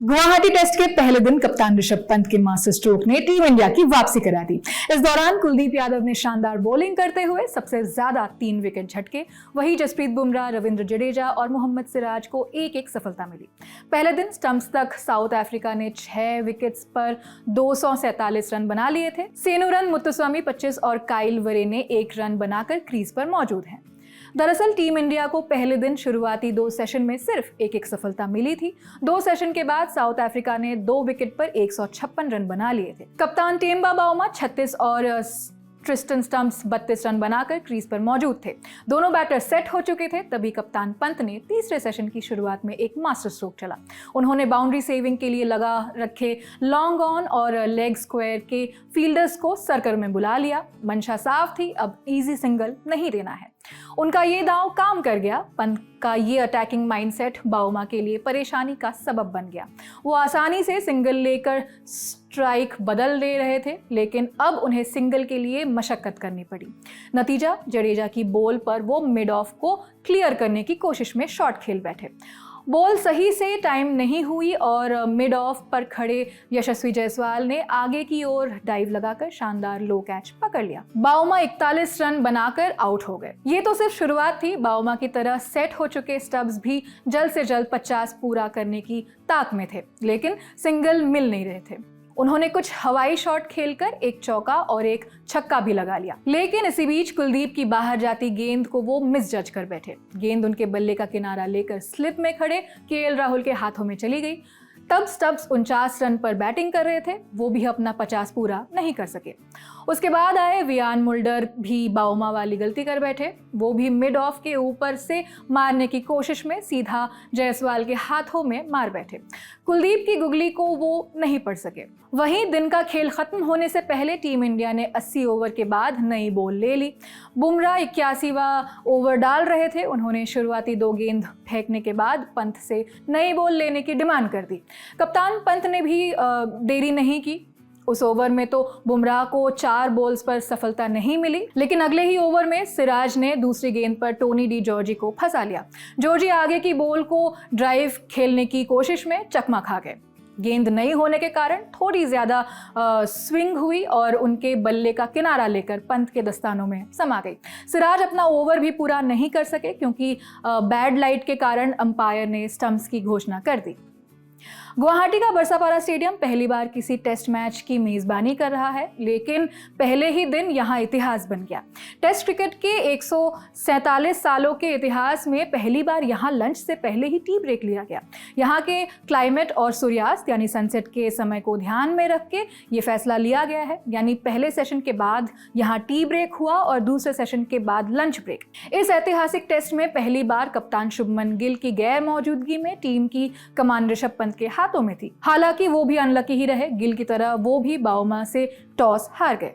Guwahati test के पहले दिन कप्तान ऋषभ पंत के मास्टर स्ट्रोक ने टीम इंडिया की वापसी करा दी। इस दौरान कुलदीप यादव ने शानदार बॉलिंग करते हुए सबसे ज्यादा 3 विकेट झटके। वहीं जसप्रीत बुमराह, रविंद्र जडेजा और मोहम्मद सिराज को एक सफलता मिली। पहले दिन स्टंप्स तक साउथ अफ्रीका ने 6 विकेट्स पर 247 रन बना लिए थे। सेनुरन मुत्तुस्वामी 25 और काइल वरे ने 1 रन बनाकर क्रीज पर मौजूद हैं। दरअसल टीम इंडिया को पहले दिन शुरुआती 2 सेशन में सिर्फ एक सफलता मिली थी। 2 सेशन के बाद साउथ अफ्रीका ने 2 विकेट पर 156 रन बना लिए थे। कप्तान टेम्बा बाउमा 36 और ट्रिस्टन स्टम्प्स 32 रन बनाकर क्रीज पर मौजूद थे। दोनों बैटर सेट हो चुके थे, तभी कप्तान पंत ने तीसरे सेशन की शुरुआत में एक मास्टर स्ट्रोक चला। उन्होंने बाउंड्री सेविंग के लिए लगा रखे लॉन्ग ऑन और लेग स्क्वायर के फील्डर्स को सर्कल में बुला लिया। मंशा साफ थी, अब इजी सिंगल नहीं देना है। उनका ये दांव काम कर गया। पंत का ये अटैकिंग माइंडसेट बाउमा के लिए परेशानी का सबब बन गया। वो आसानी से सिंगल लेकर स्ट्राइक बदल दे रहे थे, लेकिन अब उन्हें सिंगल के लिए मशक्कत करनी पड़ी। नतीजा, जडेजा की बॉल पर वो मिड ऑफ को क्लियर करने की कोशिश में शॉट खेल बैठे। बॉल सही से टाइम नहीं हुई और मिड ऑफ पर खड़े यशस्वी जायसवाल ने आगे की ओर डाइव लगाकर शानदार लो कैच पकड़ लिया। बाउमा 41 रन बनाकर आउट हो गए। ये तो सिर्फ शुरुआत थी। बाउमा की तरह सेट हो चुके स्टब्स भी जल्द से जल्द 50 पूरा करने की ताक में थे, लेकिन सिंगल मिल नहीं रहे थे। उन्होंने कुछ हवाई शॉट खेलकर 1 चौका और 1 छक्का भी लगा लिया, लेकिन इसी बीच कुलदीप की बाहर जाती गेंद को वो मिस जज कर बैठे। गेंद उनके बल्ले का किनारा लेकर स्लिप में खड़े केएल राहुल के हाथों में चली गई। तब स्टब्स 49 रन पर बैटिंग कर रहे थे, वो भी अपना 50 पूरा नहीं कर सके। उसके बाद आए वियान मुल्डर भी बाउमा वाली गलती कर बैठे। वो भी मिड ऑफ के ऊपर से मारने की कोशिश में सीधा जायसवाल के हाथों में मार बैठे। कुलदीप की गुगली को वो नहीं पढ़ सके। वहीं दिन का खेल खत्म होने से पहले टीम इंडिया ने 80 ओवर के बाद नई बॉल ले ली। बुमराह 81वां ओवर डाल रहे थे। उन्होंने शुरुआती 2 गेंद फेंकने के बाद पंत से नई बॉल लेने की डिमांड कर दी। कप्तान पंत ने भी देरी नहीं की। उस ओवर में तो बुमराह को 4 बॉल्स पर सफलता नहीं मिली, लेकिन अगले ही ओवर में सिराज ने दूसरी गेंद पर टोनी डी जॉर्जी को फंसा लिया। जॉर्जी आगे की बॉल को ड्राइव खेलने की कोशिश में चकमा खा गए। गेंद नहीं होने के कारण थोड़ी ज्यादा स्विंग हुई और उनके बल्ले का किनारा लेकर पंत के दस्तानों में समा गई। सिराज अपना ओवर भी पूरा नहीं कर सके, क्योंकि बैड लाइट के कारण अंपायर ने स्टंप्स की घोषणा कर दी। गुवाहाटी का बरसापारा स्टेडियम पहली बार किसी टेस्ट मैच की मेजबानी कर रहा है, लेकिन पहले ही दिन यहां इतिहास बन गया। टेस्ट क्रिकेट के 147 सालों के इतिहास में पहली बार यहां लंच से पहले ही टी ब्रेक लिया गया। यहां के क्लाइमेट और सूर्यास्त यानी सनसेट के समय को ध्यान में रख के ये फैसला लिया गया है। यानी पहले सेशन के बाद यहां टी ब्रेक हुआ और दूसरे सेशन के बाद लंच ब्रेक। इस ऐतिहासिक टेस्ट में पहली बार कप्तान शुभमन गिल की गैर मौजूदगी में टीम की कमान ऋषभ पंत के हाथों में थी। हालांकि वो भी अनलकी ही रहे। गिल की तरह वो भी बाउमा से टॉस हार गए।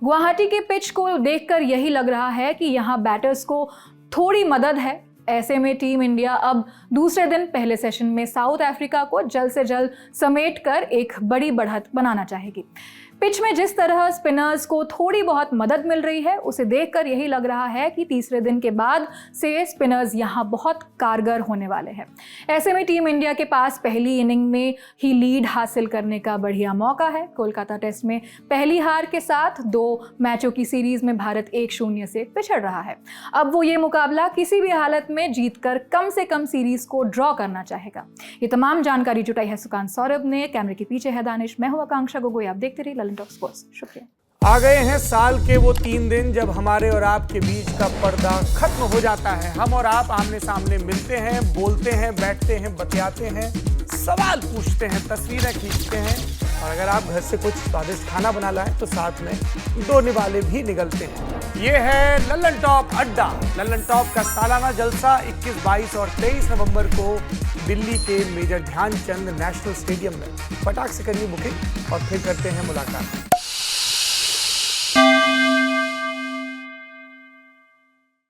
गुवाहाटी के पिच को देखकर यही लग रहा है कि यहां बैटर्स को थोड़ी मदद है। ऐसे में टीम इंडिया अब दूसरे दिन पहले सेशन में साउथ अफ्रीका को जल्द से जल्द समेटकर एक बड़ी बढ़त बनाना चाहेगी। पिच में जिस तरह स्पिनर्स को थोड़ी बहुत मदद मिल रही है, उसे देखकर यही लग रहा है कि तीसरे दिन के बाद से स्पिनर्स यहां बहुत कारगर होने वाले हैं। ऐसे में टीम इंडिया के पास पहली इनिंग में ही लीड हासिल करने का बढ़िया मौका है। कोलकाता टेस्ट में पहली हार के साथ 2 मैचों की सीरीज में भारत 1-0 से पिछड़ रहा है। अब वो ये मुकाबला किसी भी हालत में जीतकर कम से कम सीरीज को ड्रॉ करना चाहेगा। ये तमाम जानकारी जुटाई है सुकांत सौरभ ने। कैमरे के पीछे है दानिश, मैं हूं आकांक्षा गोगोई। आप देखते रहिए ललन टॉक स्पोर्ट्स। शुक्रिया। आ गए हैं साल के वो 3 दिन जब हमारे और आपके बीच का पर्दा खत्म हो जाता है। हम और आप आमने सामने मिलते हैं, बोलते हैं, बैठते हैं, बतियाते हैं, सवाल पूछते हैं, तस्वीरें खींचते हैं, और अगर आप घर से कुछ स्वादिष्ट खाना बना लाएं तो साथ में 2 निवाले भी निगलते हैं। ये है ललन टॉप अड्डा। ललन टॉप का सालाना जलसा 21, 22 और 23 नवंबर को दिल्ली के मेजर ध्यानचंद नेशनल स्टेडियम में। फटाक से करिए बुकिंग और फिर करते हैं मुलाकात।